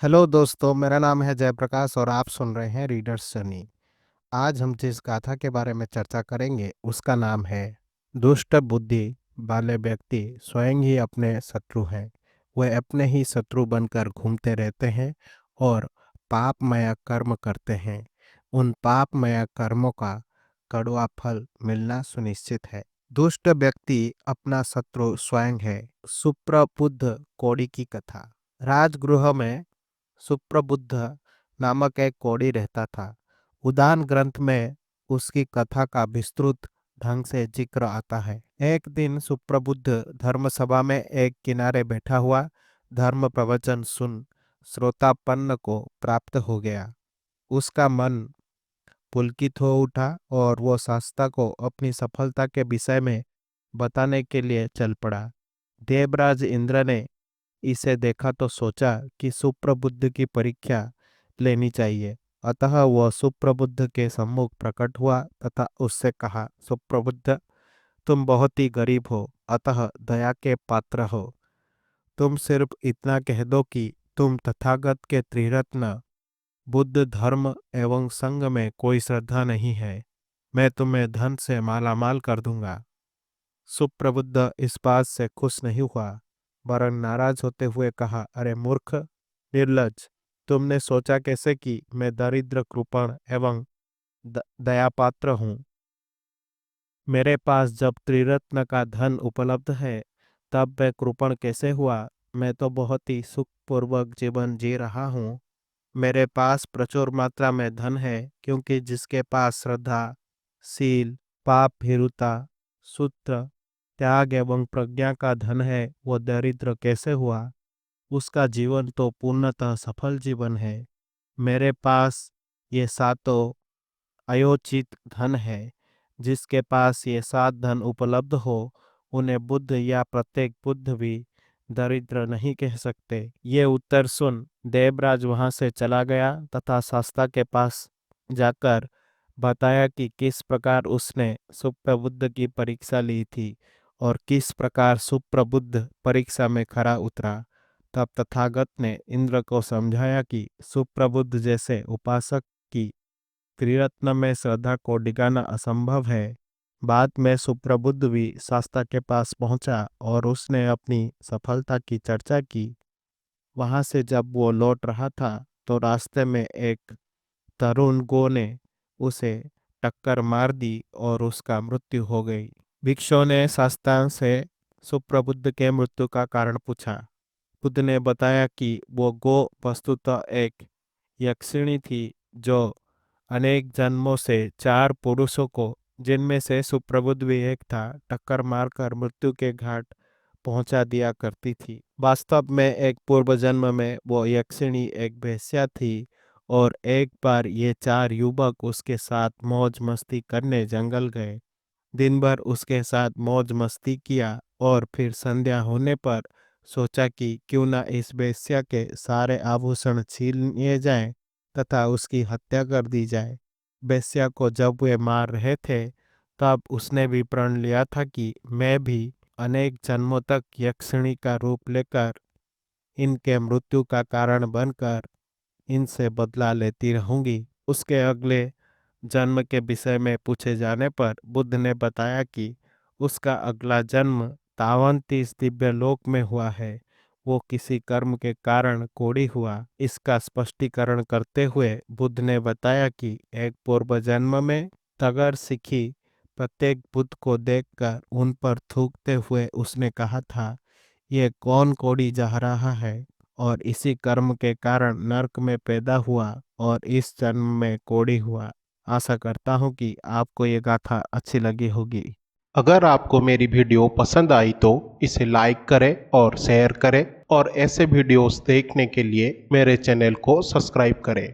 Hello दोस्तों, मेरा नाम है जयप्रकाश और आप सुन रहे हैं रीडर्स जर्नी। आज हम जिस गाथा के बारे में चर्चा करेंगे उसका नाम है दुष्ट बुद्धि वाले व्यक्ति स्वयं ही अपने शत्रु हैं। वे अपने ही शत्रु बनकर घूमते रहते हैं और पापमय कर्म करते हैं। उन पापमय कर्मों का कड़वा फल मिलना सुनिश्चित है। दुष्ट व्यक्ति अपना शत्रु स्वयं है। सुप्रबुद्ध कौड़ी की कथा। राजगृह में सुप्रबुद्ध नामक एक कौड़ी रहता था। उदान ग्रंथ में उसकी कथा का विस्तृत ढंग से जिक्र आता है। एक दिन सुप्रबुद्ध धर्मसभा में एक किनारे बैठा हुआ धर्म प्रवचन सुन श्रोतापन्न को प्राप्त हो गया। उसका मन पुलकित हो उठा और वो शास्ता को अपनी सफलता के विषय में बताने के लिए चल पड़ा। देवराज इंद्र ने इसे देखा तो सोचा कि सुप्रबुद्ध की परीक्षा लेनी चाहिए। अतः वह सुप्रबुद्ध के सम्मुख प्रकट हुआ तथा उससे कहा, सुप्रबुद्ध, तुम बहुत ही गरीब हो, अतः दया के पात्र हो। तुम सिर्फ इतना कह दो कि तुम तथागत के त्रिरत्न बुद्ध धर्म एवं संग में कोई श्रद्धा नहीं है, मैं तुम्हें धन से मालामाल कर दूंगा। सुप्रबुद्ध इस बात से खुश नहीं हुआ, वरन नाराज होते हुए कहा, अरे मूर्ख, निर्लज्ज, तुमने सोचा कैसे कि मैं दरिद्र, कृपण एवं दयापात्र हूँ। मेरे पास जब त्रिरत्न का धन उपलब्ध है तब मैं कृपण कैसे हुआ। मैं तो बहुत ही सुखपूर्वक जीवन जी रहा हूँ। मेरे पास प्रचुर मात्रा में धन है, क्योंकि जिसके पास श्रद्धा, शील, पाप भीरुता, सूत्र, त्याग एवं प्रज्ञा का धन है, वो दरिद्र कैसे हुआ। उसका जीवन तो पूर्णतः सफल जीवन है। मेरे पास ये सातों अयोचित धन है। जिसके पास ये सात धन उपलब्ध हो उन्हें बुद्ध या प्रत्येक बुद्ध भी दरिद्र नहीं कह सकते। ये उत्तर सुन देवराज वहां से चला गया तथा शास्ता के पास जाकर बताया कि किस प्रकार उसने सुप्रबुद्ध की परीक्षा ली थी और किस प्रकार सुप्रबुद्ध परीक्षा में खरा उतरा। तब तथागत ने इंद्र को समझाया कि सुप्रबुद्ध जैसे उपासक की त्रिरत्न में श्रद्धा को डिगाना असंभव है। बाद में सुप्रबुद्ध भी शास्ता के पास पहुंचा और उसने अपनी सफलता की चर्चा की। वहां से जब वो लौट रहा था तो रास्ते में एक तरुण गो ने उसे टक्कर मार दी और उसका मृत्यु हो गई। भिक्षु ने शास्ता से सुप्रबुद्ध के मृत्यु का कारण पूछा। बुद्ध ने बताया कि वो गो वस्तुतः एक यक्षिणी थी जो अनेक जन्मों से चार पुरुषों को, जिनमें से सुप्रबुद्ध भी एक था, टक्कर मारकर मृत्यु के घाट पहुंचा दिया करती थी। वास्तव में एक पूर्व जन्म में वो यक्षिणी एक वेश्या थी और एक बार ये चार युवक उसके साथ मौज मस्ती करने जंगल गए। दिन भर उसके साथ मौज मस्ती किया और फिर संध्या होने पर सोचा कि क्यों ना इस वेश्या के सारे आभूषण छीन लिए जाएं तथा उसकी हत्या कर दी जाए। वेश्या को जब वे मार रहे थे तब उसने भी प्रण लिया था कि मैं भी अनेक जन्मों तक यक्षिणी का रूप लेकर इनके मृत्यु का कारण बनकर इनसे बदला लेती रहूंगी। उसके अगले जन्म के विषय में पूछे जाने पर बुद्ध ने बताया कि उसका अगला जन्म तावंती इस दिव्य लोक में हुआ है। वो किसी कर्म के कारण कोढ़ी हुआ। इसका स्पष्टीकरण करते हुए बुद्ध ने बताया कि एक पूर्व जन्म में तगर सिखी प्रत्येक बुद्ध को देखकर उन पर थूकते हुए उसने कहा था, ये कौन कोढ़ी जा रहा है, और इसी कर्म के कारण नरक में पैदा हुआ और इस जन्म में कोढ़ी हुआ। आशा करता हूँ कि आपको ये गाथा अच्छी लगी होगी। अगर आपको मेरी वीडियो पसंद आई तो इसे लाइक करें और शेयर करें और ऐसे वीडियोस देखने के लिए मेरे चैनल को सब्सक्राइब करें।